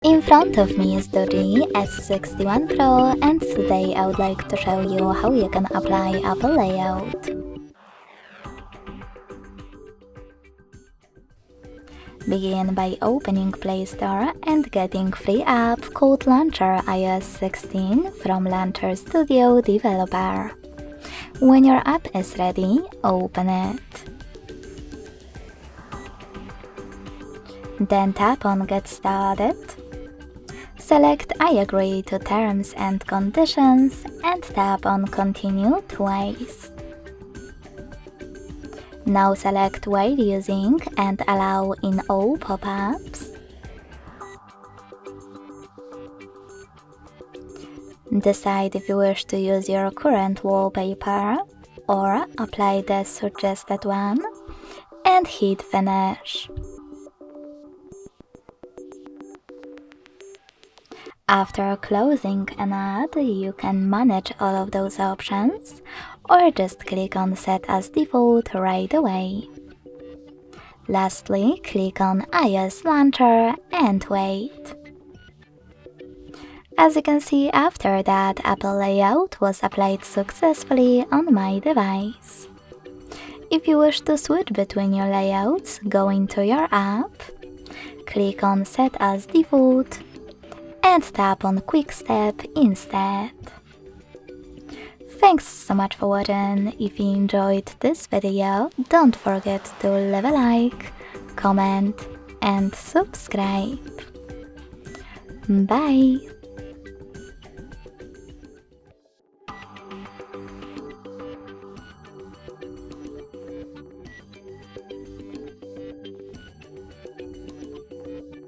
In front of me is the DOOGEE S61 Pro, and today I would like to show you how you can apply Apple layout. Begin by opening Play Store and getting free app called Launcher iOS 16 from Launcher Studio Developer. When your app is ready, open it. Then tap on Get Started. Select I agree to terms and conditions and tap on Continue twice. Now select while using and allow in all pop-ups. Decide if you wish to use your current wallpaper or apply the suggested one and hit Finish. After closing an ad, you can manage all of those options or just click on Set as Default right away. Lastly, click on iOS Launcher and wait. As you can see, after that, Apple Layout was applied successfully on my device. If you wish to switch between your layouts, go into your app, click on Set as Default, and tap on Quick Step instead. Thanks so much for watching. If you enjoyed this video, don't forget to leave a like, comment and subscribe. Bye!